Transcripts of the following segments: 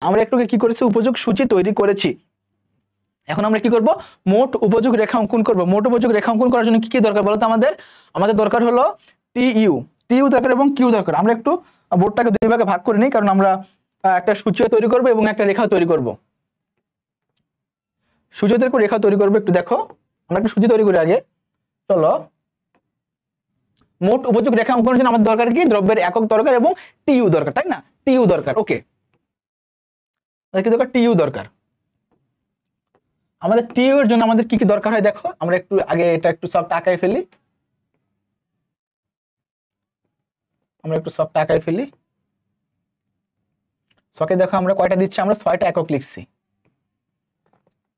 আমরা একটু কি করেছি, উপযোগ সূচি তৈরি করেছি। এখন আমরা কি করব, মোট উপযোগ রেখা অঙ্কন করব। মোট উপযোগ রেখা অঙ্কন করার জন্য কি কি দরকার বলতো? আমাদের দরকার হলো টিইউ দরকার এবং কিউ দরকার। আমরা একটু বোর্ডটাকে দুই ভাগে ভাগ করে নিই, কারণ আমরা একটা সূচি তৈরি করব এবং একটা রেখা তৈরি করব। সূচি তৈরি করে রেখা তৈরি করব। একটু দেখো, আমরা একটা সূচি তৈরি করি আগে। চলো, মোট উপযোগ রেখা অঙ্কনের জন্য আমাদের দরকার কি, দ্রব্যের একক দরকার এবং টিইউ দরকার, তাই না? টিইউ দরকার। ওকে, কি দরকার? টিইউ দরকার। আমাদের টিইউ এর জন্য আমাদের কি কি দরকার হয় দেখো, আমরা একটু আগে এটা একটু সব টাকায় ফেলি। ছকে দেখো আমরা কয়টা দিচ্ছি, আমরা 6টা একক লিখছি।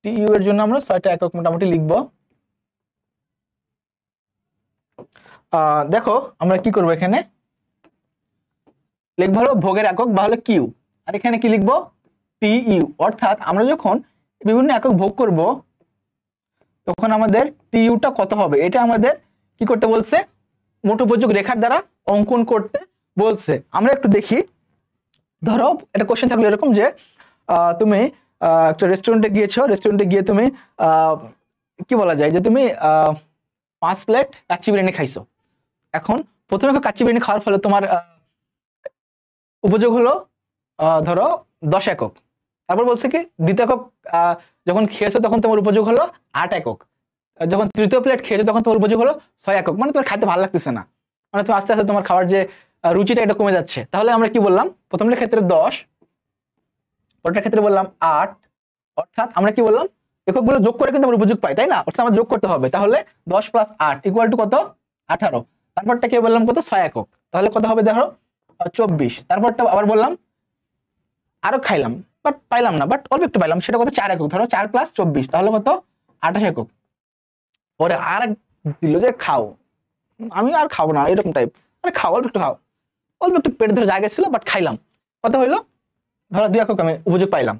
টিইউ এর জন্য আমরা 6টা একক মোটামুটি লিখবো। দেখো আমরা কি করবো, এখানে লিখবো হলো ভোগের একক বা হলো কিউ, আর এখানে কি লিখবো, টিইউ। অর্থাৎ আমরা যখন বিভিন্ন একক ভোগ করব তখন আমাদের টিইউটা কত হবে, এটা আমাদের কি করতে বলছে, মোট উপযোগ রেখার দ্বারা অঙ্কন করতে বলছে। আমরা একটু দেখি, ধরো একটা কোশ্চেন থাকলো এরকম যে তুমি একটা রেস্টুরেন্টে গিয়েছো, রেস্টুরেন্টে গিয়ে তুমি কি বলা যায় যে তুমি 5 প্লেট কাচ্চি বিরিয়ানি খাইছো। এখন প্রথমে কাচ্চি বিরিয়ানি খাওয়ার ফলে তোমার উপযোগ হলো ধরো 10 একক। তারপর বলছে কি দ্বিতীয় একক যখন খেয়েছো তখন তোমার উপযোগ হলো 8 একক। যখন তৃতীয় প্লেট খেয়েছো তখন তোমার উপযোগ হলো 6 একক। মানে তোমার খাইতে ভালো লাগতেছে না, মানে তুমি আস্তে আস্তে তোমার খাওয়ার যে রুচিটা এটা কমে যাচ্ছে। তাহলে আমরা কি বললাম, প্রথমের ক্ষেত্রে 10, পরেরটার ক্ষেত্রে বললাম 8। অর্থাৎ আমরা কি বললাম, এককগুলো যোগ করে কিন্তু আমরা উপযোগ পাই, তাই না? অর্থাৎ আমরা যোগ করতে হবে। তাহলে 10 + 8 = কত, 18। তারপরটা কি বললাম, কত, 6 একক। তাহলে কত হবে দেখো, 24। তারপরটা আবার বললাম, আরো খাইলাম বাট পাইলাম না, বাট অল্প একটু পাইলাম, সেটা কত, 4 একক। ধরো 4 + 24 তাহলে কত, 28 একক। পরে আর দিল যে খাও, আমি আর খাবো না এরকম টাইপ, আরে খাও, অল্প একটু খাও, অল্প একটু পেটে ধরে জায়গা ছিল বাট খাইলাম। কত হইলো, ধরো 2 একক আমি উপযোগ পাইলাম।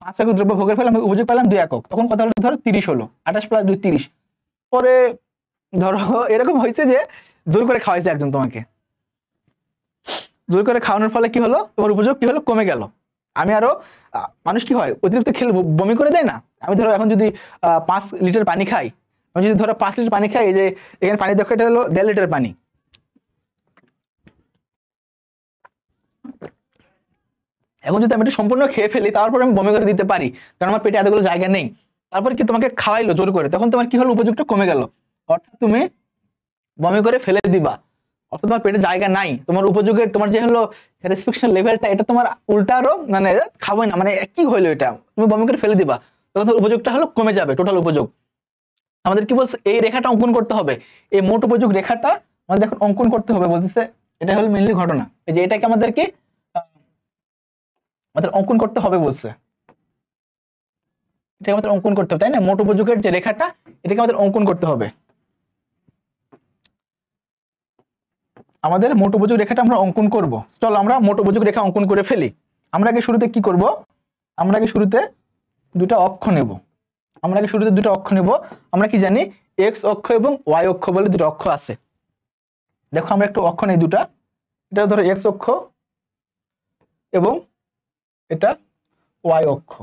5 একক দ্রব্য ভোগের ফলে আমি উপযোগ পাইলাম 2 একক। তখন কত হলো, ধরো 30 হলো। 28 + 2 30। পরে ধরো এরকম হয়েছে যে জোর করে খাওয়াইছে একজন তোমাকে, জোর করে খাওয়ানোর ফলে কি হলো, তোমার উপযোগ কি হলো, কমে গেল। আমি আরো মানুষ কি হয়, অতিরিক্ত খেলে বমি করে দেয় না। আমি ধরো এখন যদি 5 লিটার পানি খাই, আমি যদি ধরো 5 লিটার পানি খাই, এই যে এখানে পানি দেখো, এটা হলো 1.5 লিটার পানি। এখন যদি আমি এটা সম্পূর্ণ খেয়ে ফেলি, তারপর আমি বমি করে দিতে পারি, কারণ আমার পেটে এতগুলো জায়গা নেই। তারপর কি তোমাকে খাওয়াইলো জোর করে, তখন তোমার কি হলো, উপযোগটা কমে গেল। অর্থাৎ তুমি বমি করে ফেলে দিবা, অর্থাৎ তোমার পেটে জায়গা নাই, তোমার উপযোগের তোমার যে হলো স্যাটিসফ্যাকশন লেভেলটা, এটা তোমার উল্টা আরো মানে খাবোই না, মানে কি হইলো এটা, তুমি বমি করে ফেলে দিবা, তখন তোমার উপযোগটা হলো কমে যাবে, টোটাল উপযোগ। আমাদের কি বলছে, এই রেখাটা অঙ্কন করতে হবে, এই মোট উপযোগ রেখাটা আমাদের এখন অঙ্কন করতে হবে বলতেছে। এটা হলো মেইনলি ঘটনা, এই যে এটাকে আমাদেরকে আমাদের অঙ্কন করতে হবে বলছে। এটাকে আমাদের অঙ্কন করতে হবে, তাই না? মোট উপযোগের যে রেখাটা, এটাকে আমাদের অঙ্কন করতে হবে। আমাদের মোট উপযোগ রেখাটা আমরা অঙ্কন করব। চলো আমরা মোট উপযোগ রেখা অঙ্কন করে ফেলি। আমরা আগে শুরুতে কি করব, আমরা আগে শুরুতে দুটো অক্ষ নেব। আমরা কি জানি, এক্স অক্ষ এবং ওয়াই অক্ষ বলে দুটো অক্ষ আছে। দেখো আমরা একটু অক্ষ নেই দুটা, এটা ধরো এক্স অক্ষ এবং এটা ওয়াই অক্ষ।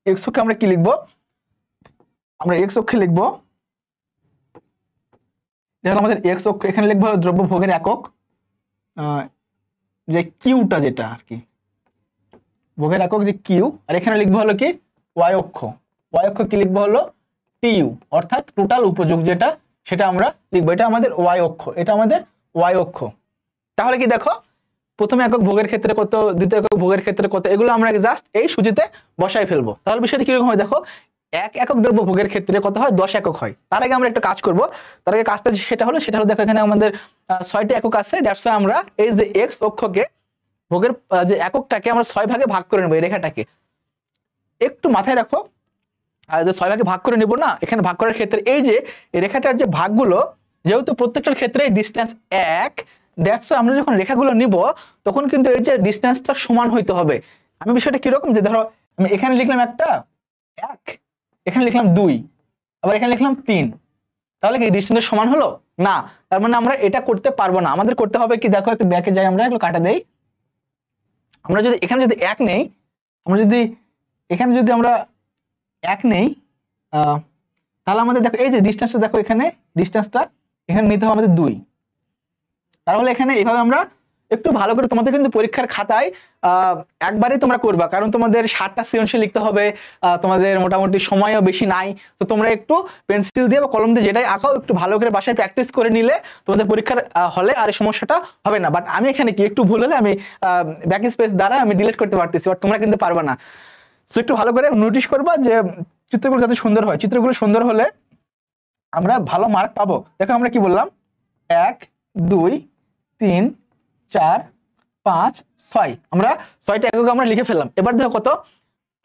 এক্স অক্ষে আমরা কি লিখবো, আমরা এক্স অক্ষে লিখবো, দেখো আমাদের এক্স অক্ষ, এখানে লিখবো দ্রব্য ভোগের একক, যে কিউটা, যেটা আর কি ভোগের একক যে কিউ। আর এখানে লিখবো হলো কি ওয়াই অক্ষ, কি লিখবো হলো টিইউ, অর্থাৎ টোটাল উপযোগ যেটা, সেটা আমরা লিখবো। এটা আমাদের ওয়াই অক্ষ, তাহলে কি দেখো, প্রথম একক ভোগের ক্ষেত্রে কত, দ্বিতীয় একক ভোগের ক্ষেত্রে কত, এগুলো আমরা জাস্ট এই সূচিতে বসাই ফেলবো। তাহলে বিষয়টা কিরকম হয় দেখো, 1 একক দ্রব্য ভোগের ক্ষেত্রে কত হয়, 10 একক হয়। তার আগে আমরা একটা কাজ করব, তার আগে কাজটা সেটা হলো দেখো এখানে আমাদের 6টি একক আছে। দ্যাটস ওয়াই আমরা এই যে এক্স অক্ষকে, ভোগের যে এককটাকে আমরা 6 ভাগে ভাগ করে নেব। এই রেখাটাকে একটু মাথায় রাখো, আর যে 6 ভাগে ভাগ করে নেব না, এখানে ভাগ করার ক্ষেত্রে এই যে রেখাটার যে ভাগগুলো, যেহেতু প্রত্যেকটার ক্ষেত্রে ডিসটেন্স 1, দ্যাটস ওয়াই আমরা যখন রেখাগুলো নিব তখন কিন্তু এই যে ডিসটেন্সটা সমান হইতে হবে। আমি বিষয়টা কিরকম, যে ধরো আমি এখানে লিখলাম একটা 1, এখানে লিখলাম 2, আবার এখানে লিখলাম 3, তাহলে কি ডিসটেন্স সমান হলো না? তার মানে আমরা এটা করতে পারবো না। আমাদের করতে হবে কি, দেখো একটু ব্যাকে যাই, আমরা এগুলো কাটা দেই। আমরা যদি এখানে যদি 1 নেই, আমরা যদি এখানে যদি আমরা 1 নেই, তাহলে আমাদের দেখো এই যে ডিসটেন্সটা, দেখো এখানে ডিসটেন্সটা এখানে নিতে হবে আমাদের 2। তাহলে এখানে এইভাবে আমরা একটু ভালো করে, তোমাদের কিন্তু পরীক্ষার খাতায় একবারে তোমরা করবা, কারণ তোমাদের 60টা সৃজনশীল লিখতে হবে, তোমাদের মোটামুটি সময়ও বেশি নাই। তো তোমরা একটু পেন্সিল দিয়ে বা কলম দিয়ে যেটাই আঁকাও একটু ভালো করে বাসায় প্র্যাকটিস করে নিলে তোমাদের পরীক্ষার হলে আর এই সমস্যাটা হবে না। বাট আমি এখানে কি একটু ভুল হলে আমি ব্যাক স্পেস দ্বারা আমি ডিলিট করতে পারতেছি, বাট তোমরা কিন্তু পারবা না। সো একটু ভালো করে নোটিশ করবা যে চিত্রগুলো যাতে সুন্দর হয়, চিত্রগুলো সুন্দর হলে আমরা ভালো মার্ক পাবো। দেখো আমরা কি বললাম, 1 2 3 4 5 6, আমরা 6টা একক আমরা লিখে ফেললাম। এবার দেখো কত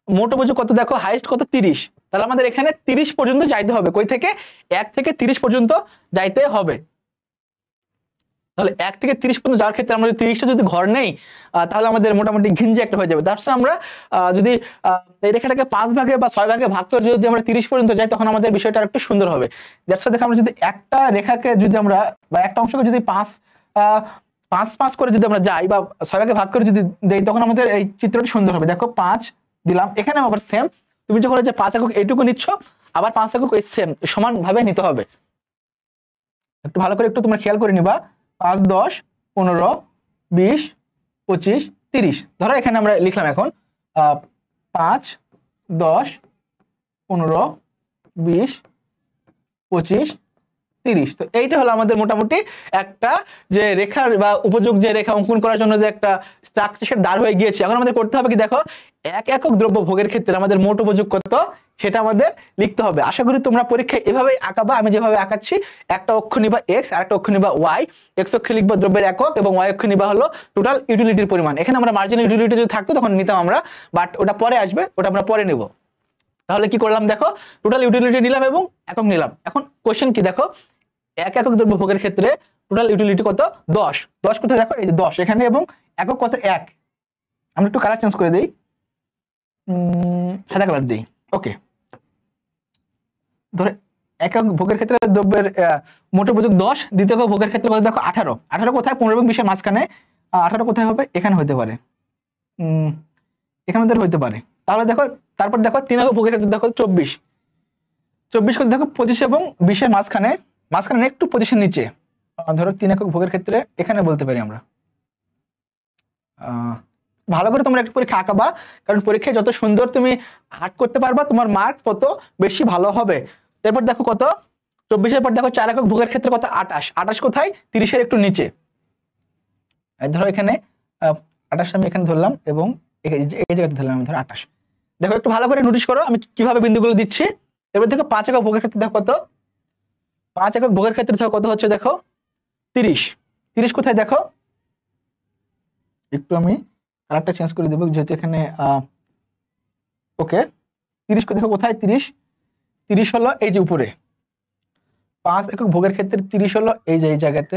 মোট উপযোগ কত, দেখো হাইয়েস্ট কত 30। তাহলে আমাদের এখানে 30 পর্যন্ত যাইতে হবে। কই থেকে? 1 থেকে 30 পর্যন্ত যাইতে হবে। তাহলে 1 থেকে 30 পর্যন্ত যাওয়ার ক্ষেত্রে আমরা যদি 30টা যদি ঘর নেই, তাহলে আমাদের মোটামুটি ঘিঞ্জি একটা হয়ে যাবে। তার সাথে আমরা যদি এই রেখাটাকে 5 ভাগে বা 6 ভাগে ভাগ করে যদি আমরা 30 পর্যন্ত যাই, তখন আমাদের বিষয়টা একটু সুন্দর হবে। দ্যাটস দেখো আমরা যদি একটা রেখাকে যদি আমরা বা একটা অংশকে যদি 5 করে যদি আমরা যাই বা 6 ভাগে ভাগ করে যদি দেই, তখন আমাদের এই চিত্রটা সুন্দর হবে। দেখো 5 দিলাম, এখানে আবার সেম, তুমি যখন যে 5 একক এইটুকু নিচ্ছ, আবার 5 একক এই সেম সমান ভাবে নিতে হবে। একটু ভালো করে একটু তোমরা খেয়াল করে নিবা। 5 10 15 20 25 30, ধরো এখানে আমরা লিখলাম এখন 5 10 15 20 25 30। তো এইটা হলো আমাদের মোটামুটি একটা যে রেখার বা উপযোগ যে রেখা অঙ্কন করার জন্য যে একটা স্ট্রাকচার দাঁড় হয়ে গিয়েছে। এখন আমাদের করতে হবে কি, দেখো 1 একক দ্রব্য ভোগের ক্ষেত্রে আমাদের মোট উপযোগ কত সেটা আমাদের লিখতে হবে। আশা করি তোমরা পরীক্ষায় এভাবেই আঁকাবা, আমি যেভাবে আঁকাচ্ছি। একটা অক্ষ নিবা এক্স, আর একটা অক্ষ নিবা ওয়াই। এক্স অক্ষে লিখবা দ্রব্যের একক এবং ওয়াই অক্ষে নিবা হলো টোটাল ইউটিলিটির পরিমাণ। এখানে আমরা মার্জিনাল ইউটিলিটি যদি থাকতো তখন নিতাম আমরা, বাট ওটা পরে আসবে, ওটা আমরা পরে নেব। তাহলে কি করলাম, দেখো টোটাল ইউটিলিটি নিলাম এবং একক নিলাম। এখন কোশ্চেন কি, দেখো 1 একক দ্রব্য ভোগের ক্ষেত্রে টোটাল ইউটিলিটি কত 10। 10 কোথায়, দেখো এই যে 10 এখানে, এবং একক কত 1। আমরা একটু কালার চেঞ্জ করে দেই, সাদা কালার দেই। ওকে, ধরে একক ভোগের ক্ষেত্রে দ্রব্যের মোট উপযোগ 10, দ্বিতীয় একক ভোগের ক্ষেত্রে কত, দেখো 18। 18 কোথায়, 15 এবং 20 এর মাঝখানে। 18 কোথায় হবে, এখানে হতে পারে, এখানে হতে পারে। তাহলে দেখো তারপর দেখো 3 একক ভোগের ক্ষেত্রে দেখো 24। 24 করে দেখো 25 এবং 20 এর মাঝখানে, একটু 25 এর নিচে। ধরো 3 একক ভোগের ক্ষেত্রে এখানে বলতে পারি আমরা। ভালো করে তোমরা একটু পরীক্ষা আঁকাবা, কারণ পরীক্ষায় যত সুন্দর তুমি হাট করতে পারবা, তোমার মার্ক তত বেশি ভালো হবে। এরপর দেখো কত 24 এর পর দেখো 4 একক ভোগের ক্ষেত্রে কত 28। 28 কোথায়, 30 এর একটু নিচে। ধরো এখানে 28 আমি এখানে ধরলাম এবং এই জায়গাতে ধরলাম আমি, ধরো 28। দেখো একটু ভালো করে নোটিশ করো আমি কিভাবে বিন্দুগুলো দিচ্ছি। এবার দেখো 5 একক ভোগের ক্ষেত্রে দেখো কত, 5 একক ভোগের ক্ষেত্রে দেখো কত হচ্ছে, দেখো 30। 30 কোথায়, দেখো একটু আমি কালারটা চেঞ্জ করে দেবো যেহেতু এখানে ওকে। 30 দেখো কোথায়, 30 হলো এই যে উপরে। 5 একক ভোগের ক্ষেত্রে 30 হলো এই যে এই জায়গাতে।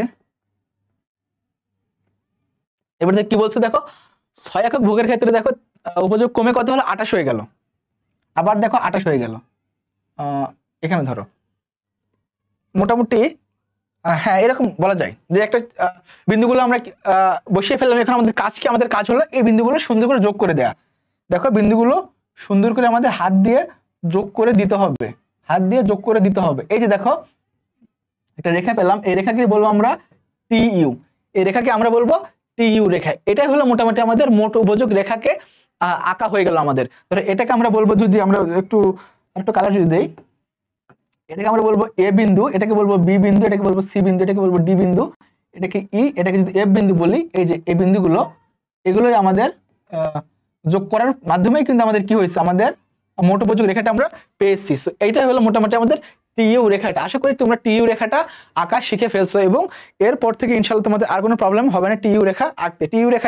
এবার কি বলছে, দেখো 6 একক ভোগের ক্ষেত্রে দেখো উপযোগ কমে কত হলো, 28 হয়ে গেল। আবার দেখো 28 হয়ে গেল। এখানে ধরো মোটামুটি হ্যাঁ এরকম বলা যায় যে একটা বিন্দুগুলো আমরা বসিয়ে ফেললাম। এখন আমাদের কাজ কি, আমাদের কাজ হলো এই বিন্দুগুলো সুন্দর করে যোগ করে দেয়া। দেখো বিন্দুগুলো সুন্দর করে আমাদের হাত দিয়ে যোগ করে দিতে হবে, হাত দিয়ে যোগ করে দিতে হবে। এই যে দেখো একটা রেখা পেলাম, এই রেখাকে বলবো আমরা টিইউ, এই রেখাকে আমরা বলবো টিইউ রেখা। এটাই হলো মোটামুটি আমাদের মোট উপযোগ রেখাকে আঁকা হয়ে গেল আমাদের। ধরো এটাকে আমরা বলবো, যদি আমরা একটু কালার যদি দেই, এটাকে আমরা বলবো এ বিন্দু, এটাকে বলবো বি বিন্দু, এটাকে বলবো সি বিন্দু, এটাকে বলবো ডি বিন্দু, এটাকে ই, এটাকে যদি এফ বিন্দু বলি। এই যে এই বিন্দুগুলো, এগুলোই আমাদের যোগ করার মাধ্যমেই কিন্তু আমাদের কি হয়েছে, আমাদের মোট উপযোগ রেখাটা আমরা পেয়েছি। সো এইটাই হলো মোটামুটি আমাদের টিইউ রেখাটা। আশা করি তোমরা টিইউ রেখাটা আঁকা শিখে ফেলছো এবং এরপর থেকে ইনশাআল্লাহ তোমাদের আর কোনো প্রবলেম হবে না টিইউ রেখা আঁকতে। টিইউ রেখা